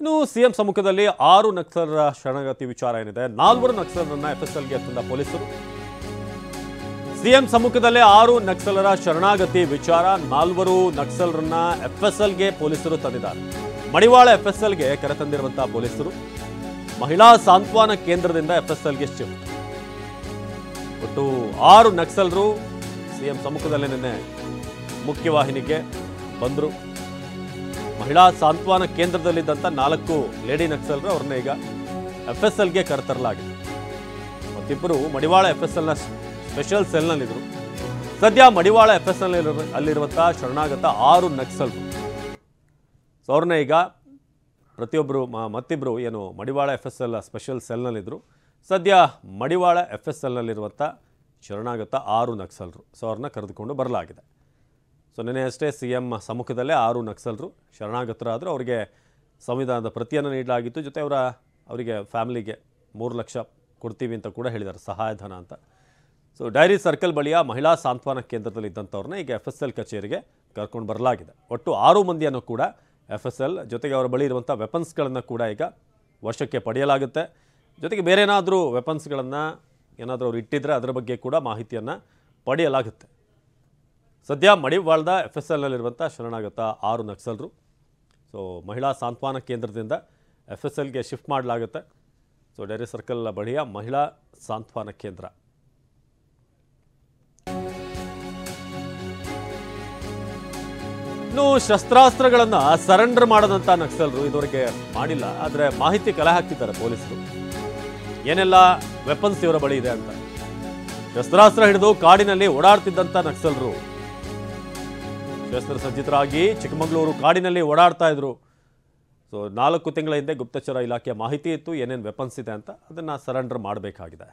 ಇನ್ನು ಸಿಎಂ ಸಮ್ಮುಖದಲ್ಲಿ 6 ನಕ್ಸಲರ ಶರಣಾಗತಿ ವಿಚಾರ ಏನಿದೆ, 4 ನಕ್ಸಲರನ್ನ ಎಫ್ಎಸ್ಎಲ್ಗೆ ತಂದ ಪೊಲೀಸರು. ಸಿಎಂ ಸಮ್ಮುಖದಲ್ಲೇ 6 ನಕ್ಸಲರ ಶರಣಾಗತಿ ವಿಚಾರ, 4 ನಕ್ಸಲರನ್ನ ಎಫ್ಎಸ್ಎಲ್ಗೆ ಪೊಲೀಸರು ತಂದಿದ್ದಾರೆ. ಮಡಿವಾಳ ಎಫ್ಎಸ್ಎಲ್ಗೆ ಕರೆತಂದಿರುವಂತಹ ಪೊಲೀಸರು ಮಹಿಳಾ ಸಾಂತ್ವನ ಕೇಂದ್ರದಿಂದ ಎಫ್ಎಸ್ಎಲ್ಗೆ ಶಿಫ್ಟ್. ಒಟ್ಟು 6 ನಕ್ಸಲರು ಸಿಎಂ ಸಮ್ಮುಖದಲ್ಲೇ ನಿನ್ನೆ ಮುಖ್ಯವಾಹಿನಿಗೆ ಬಂದರು. ಮಹಿಳಾ ಸಾಂತ್ವನ ಕೇಂದ್ರದಲ್ಲಿದ್ದಂಥ 4 ಲೇಡಿ ನಕ್ಸಲರು ಅವ್ರನ್ನ ಈಗ ಎಫ್ಎಸ್ಎಲ್ಗೆ ಕರೆತರಲಾಗಿದೆ. ಮತ್ತಿಬ್ಬರು ಮಡಿವಾಳ ಎಫ್ಎಸ್ಎಲ್ನ ಸ್ಪೆಷಲ್ ಸೆಲ್ನಲ್ಲಿದ್ದರು. ಸದ್ಯ ಮಡಿವಾಳ ಎಫ್ಎಸ್ಎಲ್ ಅಲ್ಲಿರುವಂಥ ಶರಣಾಗತ 6 ನಕ್ಸಲರು. ಸೊ ಅವ್ರನ್ನ ಈಗ ಪ್ರತಿಯೊಬ್ಬರು ಮತ್ತಿಬ್ಬರು ಏನು ಮಡಿವಾಳ ಎಫ್ಎಸ್ಎಲ್ ಸ್ಪೆಷಲ್ ಸೆಲ್ನಲ್ಲಿದ್ದರು. ಸದ್ಯ ಮಡಿವಾಳ ಎಫ್ಎಸ್ಎಲ್ನಲ್ಲಿರುವಂಥ ಶರಣಾಗತ 6 ನಕ್ಸಲರು. ಸೊ ಅವ್ರನ್ನ ಕರೆದುಕೊಂಡು ಬರಲಾಗಿದೆ. ಸೊ ನಿನ್ನೆ ಅಷ್ಟೇ ಸಿಎಂ ಸಮ್ಮುಖದಲ್ಲೇ 6 ನಕ್ಸಲರು ಶರಣಾಗತರಾದರು. ಅವರಿಗೆ ಸಂವಿಧಾನದ ಪ್ರತಿಯನ್ನು ನೀಡಲಾಗಿತ್ತು. ಜೊತೆ ಅವರಿಗೆ ಫ್ಯಾಮಿಲಿಗೆ 3 ಲಕ್ಷ ಕೊಡ್ತೀವಿ ಅಂತ ಕೂಡ ಹೇಳಿದ್ದಾರೆ, ಸಹಾಯಧನ ಅಂತ. ಸೊ ಡೈರಿ ಸರ್ಕಲ್ ಬಳಿಯ ಮಹಿಳಾ ಸಾಂತ್ವನ ಕೇಂದ್ರದಲ್ಲಿ ಇದ್ದಂಥವ್ರನ್ನ ಈಗ ಎಫ್ಎಸ್ಎಲ್ ಕಚೇರಿಗೆ ಕರ್ಕೊಂಡು ಬರಲಾಗಿದೆ. ಒಟ್ಟು 6 ಮಂದಿಯನ್ನು ಕೂಡ ಎಫ್ಎಸ್ಎಲ್ ಜೊತೆಗೆ ಅವರ ಬಳಿ ಇರುವಂಥ ವೆಪನ್ಸ್ಗಳನ್ನು ಕೂಡ ಈಗ ವಶಕ್ಕೆ ಪಡೆಯಲಾಗುತ್ತೆ. ಜೊತೆಗೆ ಬೇರೆ ಏನಾದರೂ ವೆಪನ್ಸ್ಗಳನ್ನು ಏನಾದರೂ ಅವ್ರು ಇಟ್ಟಿದ್ರೆ ಅದರ ಬಗ್ಗೆ ಕೂಡ ಮಾಹಿತಿಯನ್ನು ಪಡೆಯಲಾಗುತ್ತೆ. ಸದ್ಯ ಮಡಿವಾಳದ ಎಫ್ಎಸ್ಎಲ್ನಲ್ಲಿರುವಂಥ ಶರಣಾಗತ 6 ನಕ್ಸಲರು ಸೊ ಮಹಿಳಾ ಸಾಂತ್ವನ ಕೇಂದ್ರದಿಂದ ಎಫ್ಎಸ್ಎಲ್ಗೆ ಶಿಫ್ಟ್ ಮಾಡಲಾಗುತ್ತೆ. ಸೊ ಡೈರಿ ಸರ್ಕಲ್ ಬಳಿಯ ಮಹಿಳಾ ಸಾಂತ್ವನ ಕೇಂದ್ರ. ಇನ್ನು ಶಸ್ತ್ರಾಸ್ತ್ರಗಳನ್ನು ಸರೆಂಡರ್ ಮಾಡದಂಥ ನಕ್ಸಲರು ಇದುವರೆಗೆ ಮಾಡಿಲ್ಲ. ಆದರೆ ಮಾಹಿತಿ ಕಲೆ ಹಾಕ್ತಿದ್ದಾರೆ ಪೊಲೀಸರು, ಏನೆಲ್ಲ ವೆಪನ್ಸ್ ಇವರ ಬಳಿ ಇದೆ ಅಂತ. ಶಸ್ತ್ರಾಸ್ತ್ರ ಹಿಡಿದು ಕಾಡಿನಲ್ಲಿ ಓಡಾಡ್ತಿದ್ದಂಥ ನಕ್ಸಲರು ಶಸ್ತ್ರಸಜ್ಜಿತರಾಗಿ ಚಿಕ್ಕಮಗಳೂರು ಕಾಡಿನಲ್ಲಿ ಓಡಾಡ್ತಾ ಇದ್ರು. ಸೊ 4 ತಿಂಗಳ ಹಿಂದೆ ಗುಪ್ತಚರ ಇಲಾಖೆಯ ಮಾಹಿತಿ ಇತ್ತು ಏನೇನು ವೆಪನ್ಸ್ ಇದೆ ಅಂತ, ಅದನ್ನು ಸರೆಂಡರ್ ಮಾಡಬೇಕಾಗಿದೆ.